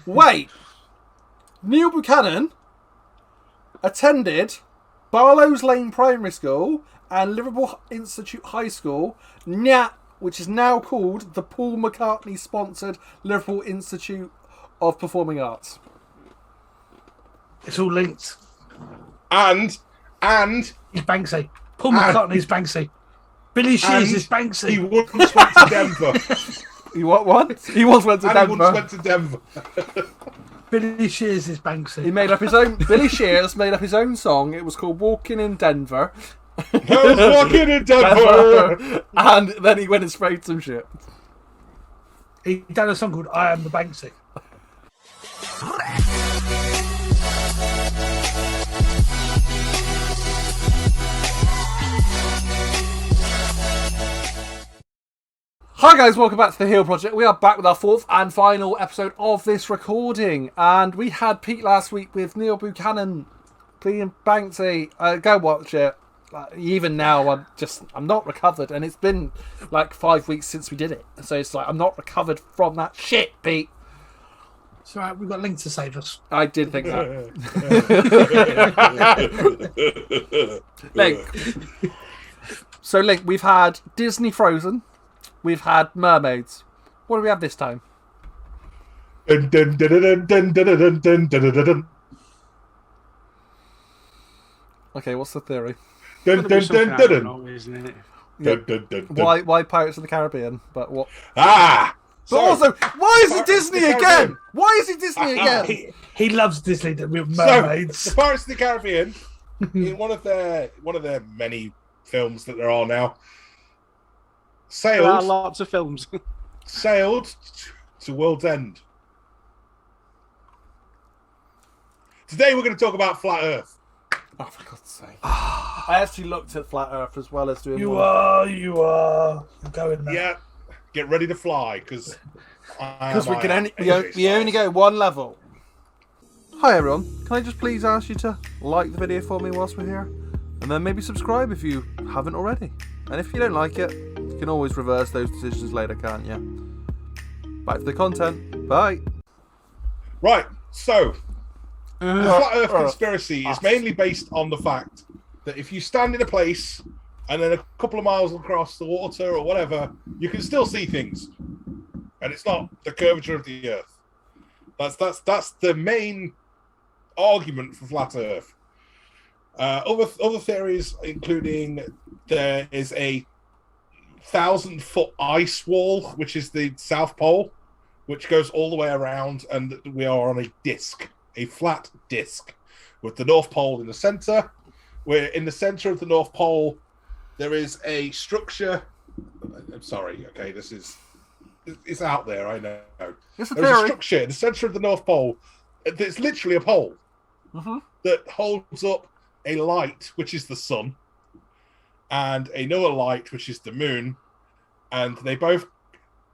Wait. Neil Buchanan attended Barlow's Lane Primary School and Liverpool Institute High School, which is now called the Paul McCartney-sponsored Liverpool Institute of Performing Arts. It's all linked. And he's Banksy. Paul McCartney's Banksy. Billy Shears is Banksy. He once went to Denver. He what? He once went to Denver. He once went to Denver. Billy Shears is Banksy. He made up his own. Billy Shears made up his own song. It was called "Walking in Denver." I was walking in Denver, and then he went and sprayed some shit. He done a song called "I Am the Banksy." Hi guys, welcome back to the Heel Project. We are back with our fourth and final episode of this recording, and we had Pete last week with Neil Buchanan being Banksy. Go watch it. Even now, I'm not recovered, and it's been like 5 weeks since we did it, so it's like I'm not recovered from that shit, Pete. It's alright, we've got Link to save us. I did think that. Link. So Link, we've had Disney Frozen. We've had mermaids. What do we have this time? Dun, dun, dun, dun, dun, dun, dun, dun, dun, dun, dun. Okay, what's the theory? Dun, dun, dun, dun, dun. Isn't it? Dun, dun, dun, dun. Why Pirates of the Caribbean? But what? Ah! But also, why is it Disney again? Why is it Disney again? He loves Disney with mermaids. So, the Pirates of the Caribbean, in one of their many films that there are now, There are lots of films. sailed to World's End. Today we're going to talk about Flat Earth. Oh, for God's sake. I actually looked at Flat Earth as well as doing You are. I'm going there. Yeah, get ready to fly, because we can only go one level. Hi everyone, can I just please ask you to like the video for me whilst we're here? And then maybe subscribe if you haven't already. And if you don't like it, you can always reverse those decisions later, can't you? Back to the content. Bye. Right, so the Flat Earth conspiracy is mainly based on the fact that if you stand in a place and then a couple of miles across the water or whatever, you can still see things. And it's not the curvature of the Earth. That's the main argument for Flat Earth. Other theories, including there is a 1,000-foot ice wall, which is the South Pole, which goes all the way around, and we are on a disc, a flat disc, with the North Pole in the center. Where in the center of the North Pole, there is a structure. I'm sorry, okay, it's out there, I know. There's a structure in the center of the North Pole. It's literally a pole that holds up a light, which is the sun, and another light, which is the moon, and they both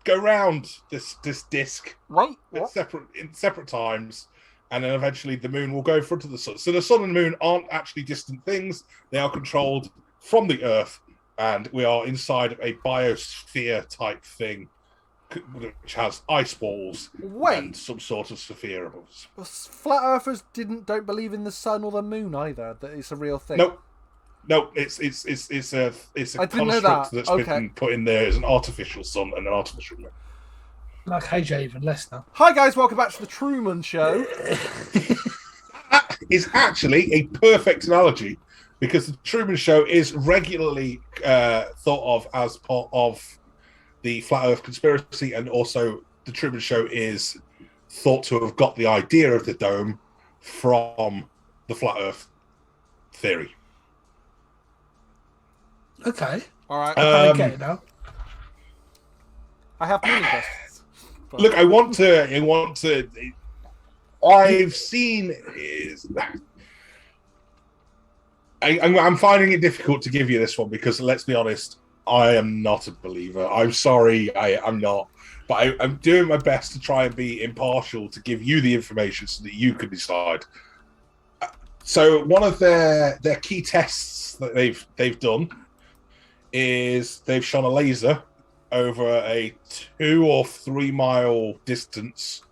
go round this disc in separate times, and then eventually the moon will go in front of the sun. So the sun and moon aren't actually distant things; they are controlled from the Earth, and we are inside of a biosphere type thing, which has ice walls and some sort of sphere above us. Flat Earthers don't believe in the sun or the moon either. That it's a real thing. No, it's a construct that's been put in there as an artificial sun and an artificial moon. Like AJ, even less now. Hi guys, welcome back to the Truman Show. That is actually a perfect analogy, because the Truman Show is regularly thought of as part of the Flat Earth conspiracy, and also the Truman Show is thought to have got the idea of the dome from the Flat Earth theory. Okay. All right. I get it now. I have many questions. But... Look, I want to. I've seen is. I'm finding it difficult to give you this one because, let's be honest, I am not a believer. I'm sorry, I'm not. But I'm doing my best to try and be impartial to give you the information so that you can decide. So one of their key tests that they've done is they've shone a laser over a 2 or 3 mile distance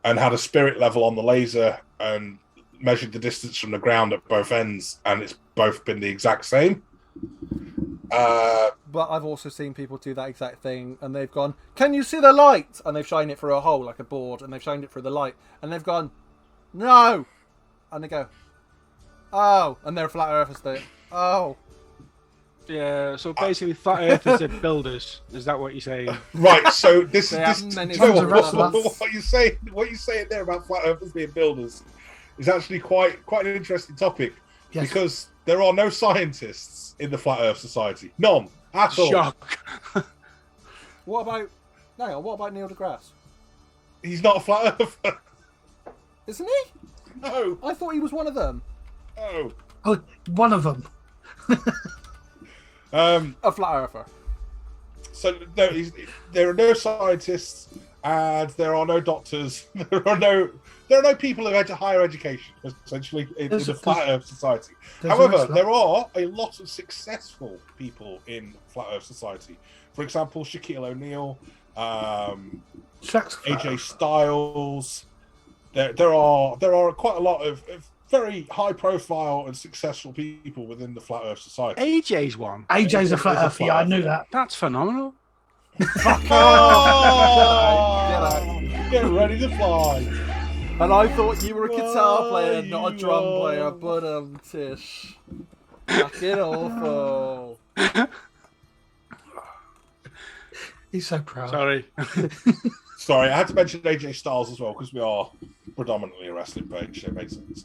and had a spirit level on the laser and measured the distance from the ground at both ends, and it's both been the exact same. But I've also seen people do that exact thing, and they've gone, "Can you see the light?" And they've shined it through a hole like a board, and they've shined it through the light, and they've gone, "No," and they go, "Oh," and they're flat earthers. They, "Oh." Yeah, so basically, flat earthers are builders. Is that what you're saying? Right. So this They is have many what you saying there about flat earthers being builders is actually quite an interesting topic, because there are no scientists in the Flat Earth Society. None at all. Shock. What about Neil deGrasse? He's not a flat earther. Isn't he? No. I thought he was one of them. No. Oh, one of them. A flat earther. So there are no scientists, and there are no doctors. There are no people who had higher education, essentially, in the Flat Earth Society. However, there are a lot of successful people in Flat Earth Society. For example, Shaquille O'Neal, AJ Styles. There are quite a lot of very high-profile and successful people within the Flat Earth Society. AJ's one. AJ's a flat earther. Yeah, I knew that. That's phenomenal. Oh! Get ready to fly. And I thought you were a guitar player, not a drum player, but Tish. Fucking awful. He's so proud. Sorry. Sorry, I had to mention AJ Styles as well, because we are predominantly a wrestling page, so it makes sense.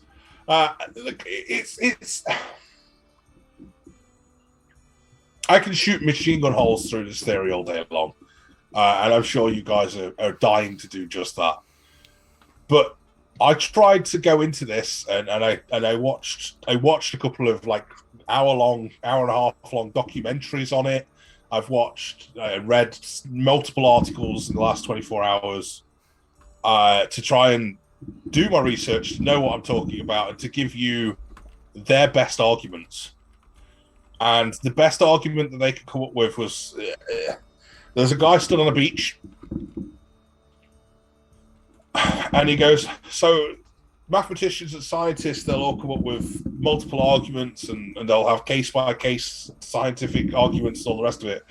Look, it's. I can shoot machine gun holes through this theory all day long, and I'm sure you guys are dying to do just that. But I tried to go into this, and I watched a couple of like hour and a half long documentaries on it. I've read multiple articles in the last 24 hours to try and do my research, to know what I'm talking about, and to give you their best arguments. And the best argument that they could come up with was, there's a guy stood on a beach, and he goes, so mathematicians and scientists, they'll all come up with multiple arguments, and they'll have case-by-case scientific arguments and all the rest of it.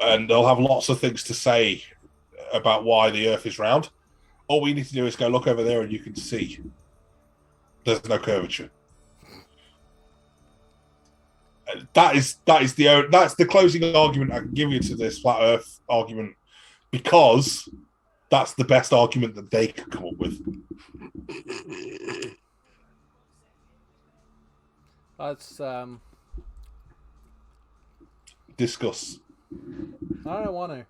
And they'll have lots of things to say about why the Earth is round. All we need to do is go look over there, and you can see there's no curvature. That's the closing argument I can give you to this flat Earth argument, because that's the best argument that they could come up with. That's Discuss. I don't want to.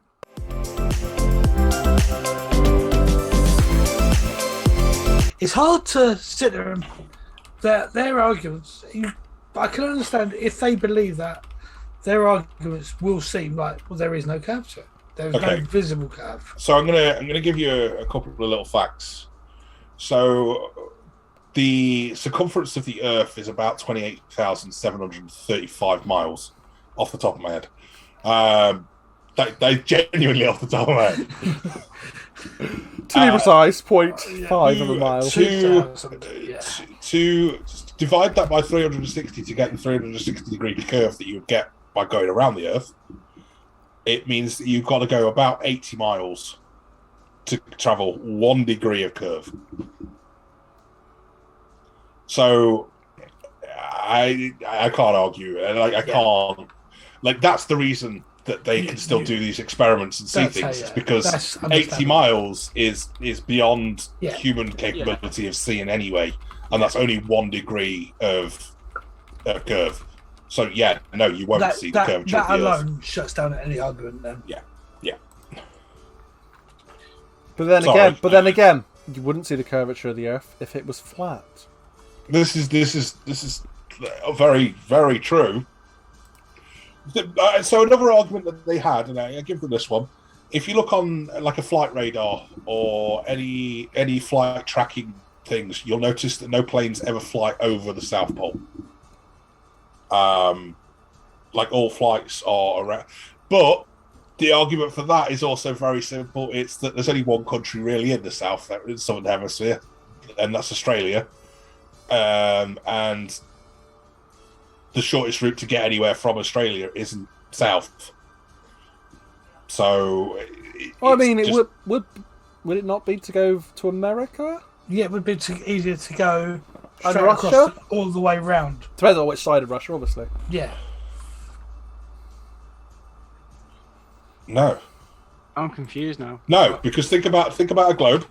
It's hard to sit there and their arguments. I can understand if they believe that their arguments will seem like, well, there is no curvature. There is no visible curve. So I'm gonna give you a couple of little facts. So the circumference of the Earth is about 28,735 miles, off the top of my head. They genuinely off the top of my head. To be precise, 0.5 of a mile. To divide that by 360 to get the 360-degree curve that you would get by going around the Earth, it means that you've got to go about 80 miles to travel 1 degree of curve. So I can't argue. I can't. Like, that's the reason that they can still do these experiments and see things. It's because 80 miles is beyond human capability of seeing anyway, and that's only 1 degree of curve. So no, you won't see the curvature. That alone shuts down any argument. Then yeah. But then again, you wouldn't see the curvature of the Earth if it was flat. This is very, very true. So another argument that they had, and I give them this one: if you look on like a flight radar or any flight tracking things, you'll notice that no planes ever fly over the South Pole. Like all flights are around, but the argument for that is also very simple. It's that there's only one country really in the southern hemisphere, and that's Australia. And the shortest route to get anywhere from Australia isn't south. So, I mean, would it not be to go to America? Yeah, it would be easier to go And straight Russia? across all the way round. Depends on which side of Russia, obviously. Yeah. No, I'm confused now. no, because think about a globe.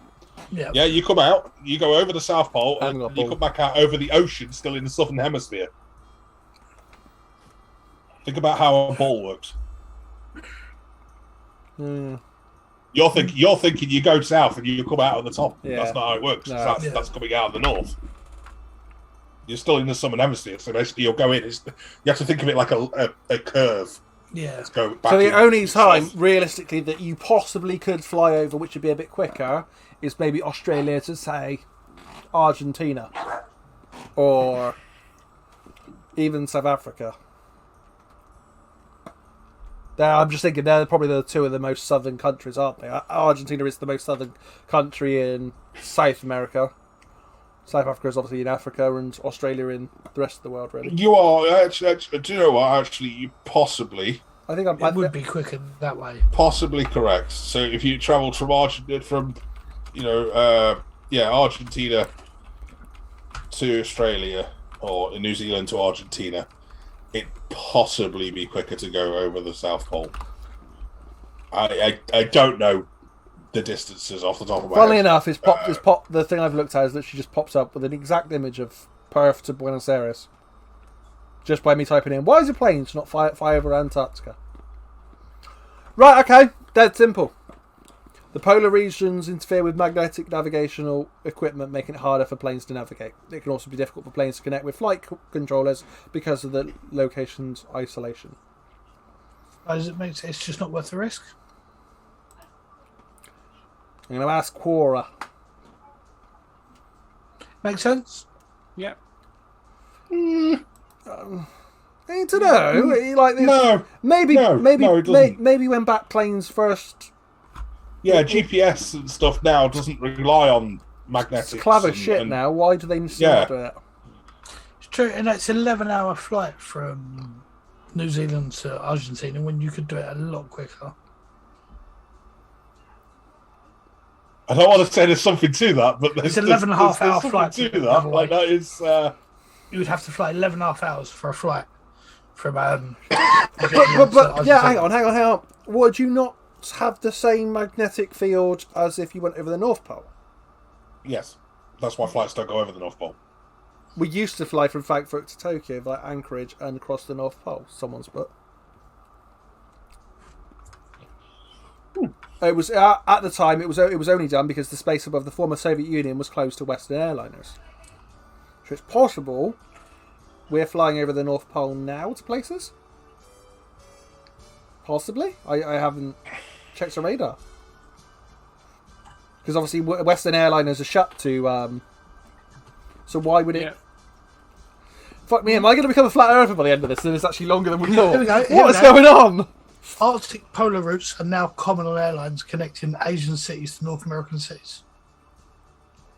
Yeah. Yeah, you come out, you go over the South Pole, Haven't got and you ball. come back out over the ocean, still in the southern hemisphere. Think about how a ball works. Hmm. You're thinking you go south and you come out at the top. Yeah. That's not how it works. No. That's coming out of the north. You're still in the southern hemisphere, so basically you'll go in. You have to think of it like a curve. Yeah. Let's go back. So the in only south. time, realistically, that you possibly could fly over, which would be a bit quicker, is maybe Australia to, say, Argentina. Or even South Africa. I'm just thinking they're probably the two of the most southern countries, aren't they? Argentina is the most southern country in South America. South Africa is obviously in Africa, and Australia in the rest of the world, really. You are actually. Do you know what? Actually, you possibly I think It would be quicker that way. possibly correct. So if you travelled from Argentina to Australia or New Zealand to Argentina, it'd possibly be quicker to go over the South Pole. I don't know the distances off the top of my Funnily head. enough, the thing I've looked at is literally just pops up with an exact image of Perth to Buenos Aires. Just by me typing in, why is it planes not fly over Antarctica? Right, okay, dead simple. The polar regions interfere with magnetic navigational equipment, making it harder for planes to navigate. It can also be difficult for planes to connect with flight controllers because of the location's isolation. Does it make it's just not worth the risk? I'm going to ask Quora. Make sense? Yeah. I need to know. Like this. No, Maybe, no, maybe, no, it doesn't. maybe when back planes first. yeah, GPS and stuff now doesn't rely on It's magnetics. clever and- shit and- now. Why do they still Yeah. do it? It's true, and it's an 11-hour flight from New Zealand to Argentina when you could do it a lot quicker. I don't want to say there's something to that, but there's, It's 11.5-hour something flight to the that. other Like way. that is. You would have to fly 11.5 hours for a flight from But yeah, hang on. Would you not have the same magnetic field as if you went over the North Pole? Yes, that's why flights don't go over the North Pole. We used to fly from Frankfurt to Tokyo via Anchorage and across the North Pole. Someone's put. It was at the time. It was only done because the space above the former Soviet Union was closed to Western airliners. So it's possible we're flying over the North Pole now to places. Possibly. I haven't checked the radar because obviously Western airliners are shut to. So why would it? Yeah. Fuck me, am I going to become a flat earther by the end of this? And it's actually longer than we thought. Here we go, here What we is go. going on? Arctic polar routes are now common on airlines connecting Asian cities to North American cities.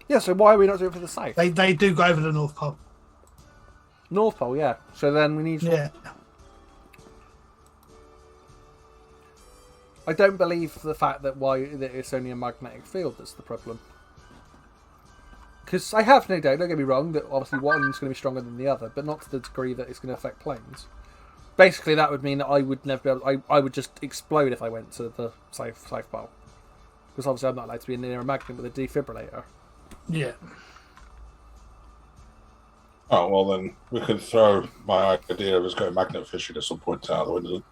Yeah, so why are we not doing it for the south? They do go over the North Pole. North Pole, yeah. So then we need. Yeah. I don't believe the fact that it's only a magnetic field that's the problem. Because I have no doubt, don't get me wrong, that obviously one's going to be stronger than the other, but not to the degree that it's going to affect planes. Basically, that would mean that I would never be able. I would just explode if I went to the South Pole. Because obviously I'm not allowed to be near a magnet with a defibrillator. Yeah. Oh well, then we could throw my idea of us going magnet fishing at some point out the window.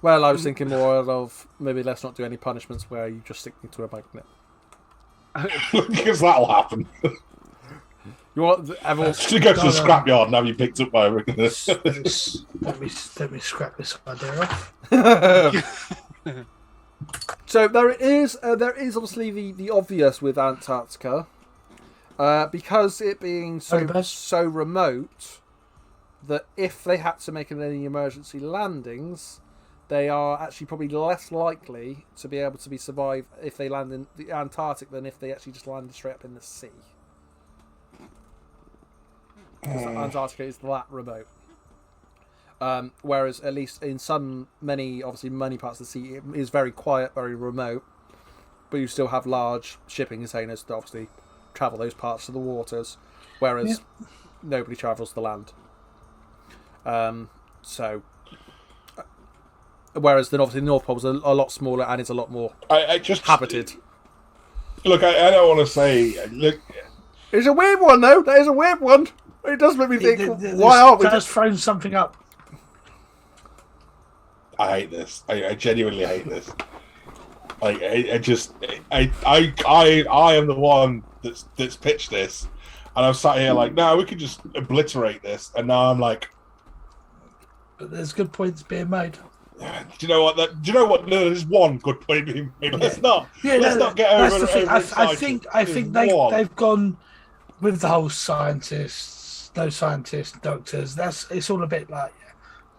Well, I was thinking more of maybe let's not do any punishments where you just stick me to a magnet. Because that'll happen. You want everyone? To go to the scrapyard and have you picked up by a let me scrap this idea off. So there is obviously the obvious with Antarctica, because it being so remote that if they had to make any emergency landings, they are actually probably less likely to be able to be survive if they land in the Antarctic than if they actually just landed straight up in the sea. Because Antarctica is that remote. Whereas at least in many parts of the sea, it is very quiet, very remote, but you still have large shipping containers that obviously travel those parts of the waters, whereas nobody travels the land. Whereas then obviously the North Pole's a lot smaller and it's a lot more habited. Look, I don't want to say... Look, it's a weird one, though. That is a weird one. It does make me think, why aren't we just throwing something up? I hate this. I genuinely hate this. Like, I am the one that's pitched this, and I'm sat here like, no, we could just obliterate this, and now I'm like, but there's good points being made. Do you know what? No, there's one good point being made. Let's not. Let's not get over it. I think they've gone with the whole scientists, no scientists, doctors. It's all a bit like.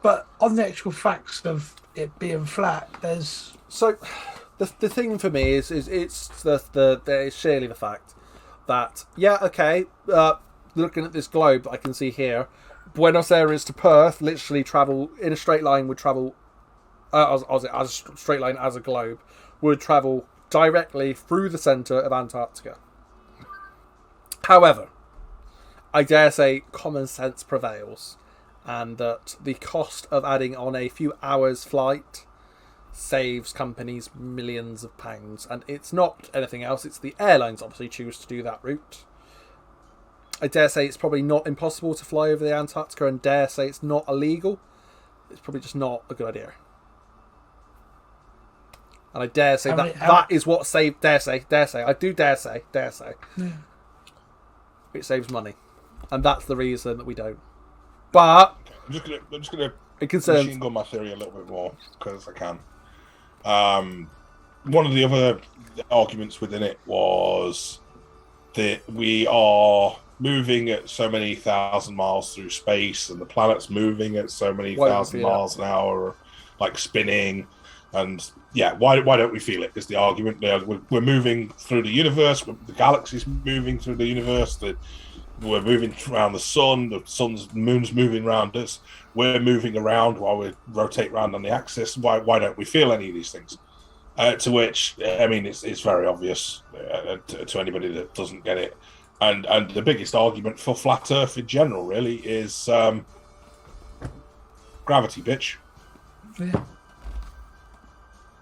But on the actual facts of it being flat, there's the thing for me is it's it's surely the fact that looking at this globe I can see here, Buenos Aires to Perth literally travel in a straight line would travel as a straight line as a globe would travel directly through the centre of Antarctica. However, I dare say common sense prevails. And that the cost of adding on a few hours flight saves companies millions of pounds. And it's not anything else. It's the airlines obviously choose to do that route. I dare say it's probably not impossible to fly over the Antarctica, and dare say it's not illegal. It's probably just not a good idea. And I dare say that is what saved... Dare say. I do dare say. Yeah. It saves money. And that's the reason that we don't. But I'm just gonna machine gun my theory a little bit more because I can. One of the other arguments within it was that we are moving at so many thousand miles through space, and the planet's moving at so many thousand miles an hour, like spinning. And why don't we feel it? Is the argument. We're moving through the universe. The galaxy's moving through the universe. We're moving around the sun. The moon's moving around us. We're moving around while we rotate around on the axis. Why don't we feel any of these things? To which, I mean, it's very obvious to anybody that doesn't get it. And the biggest argument for flat Earth in general, really, is gravity, bitch. Yeah.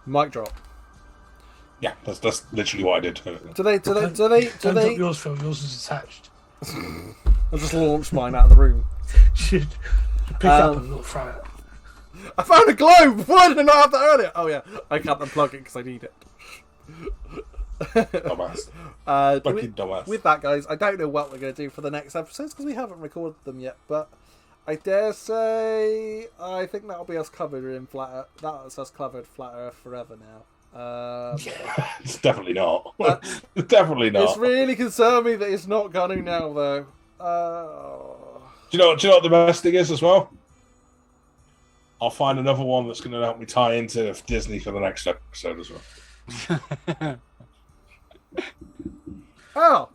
Mic drop. Yeah, that's literally what I did. Do they? Don't drop yours, Phil. Yours is attached. I just launched mine out of the room. Should pick up and not throw it. I found a globe! Why did I not have that earlier? Oh yeah, I can't unplug it because I need it. Dumbass. Fucking dumbass. With that, guys, I don't know what we're going to do for the next episodes because we haven't recorded them yet, but I dare say I think that'll be us covered in Flat Earth. That's us covered Flat Earth forever now. It's definitely not. Definitely not. It's really concerned me that it's not gunning now, though. Do you know what the best thing is as well? I'll find another one that's going to help me tie into Disney for the next episode as well. I'll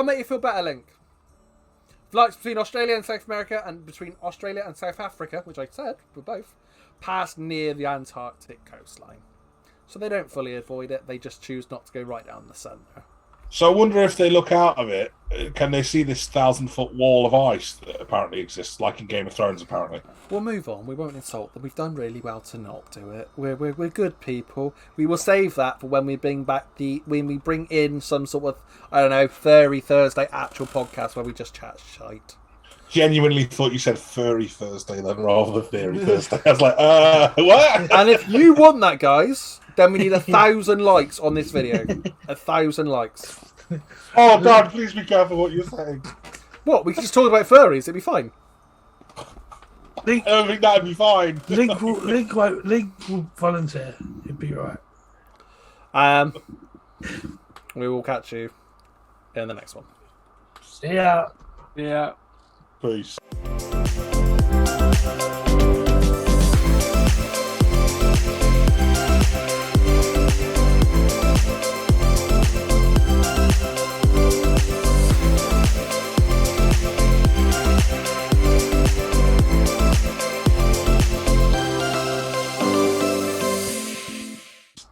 make you feel better, Link. Flights between Australia and South America and between Australia and South Africa, which I said were both, pass near the Antarctic coastline. So they don't fully avoid it, they just choose not to go right down the centre. So I wonder if they look out of it, can they see this 1,000-foot wall of ice that apparently exists, like in Game of Thrones, apparently? We'll move on. We won't insult them. We've done really well to not do it. We're good people. We will save that for when we bring in some sort of, I don't know, Furry Thursday actual podcast where we just chat shite. Genuinely thought you said Furry Thursday then, rather than Fairy Thursday. I was like, what? And if you want that, guys, then we need 1,000 likes on this video. 1,000 likes. Oh, God, please be careful what you're saying. What? We can just talk about furries. It'd be fine. I don't think that'd be fine. Link will volunteer. It'd be right. We will catch you in the next one. See ya. Yeah. Peace.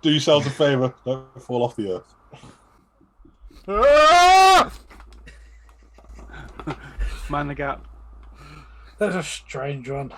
Do yourselves a favour. Don't fall off the earth. Man the gap. That's a strange one.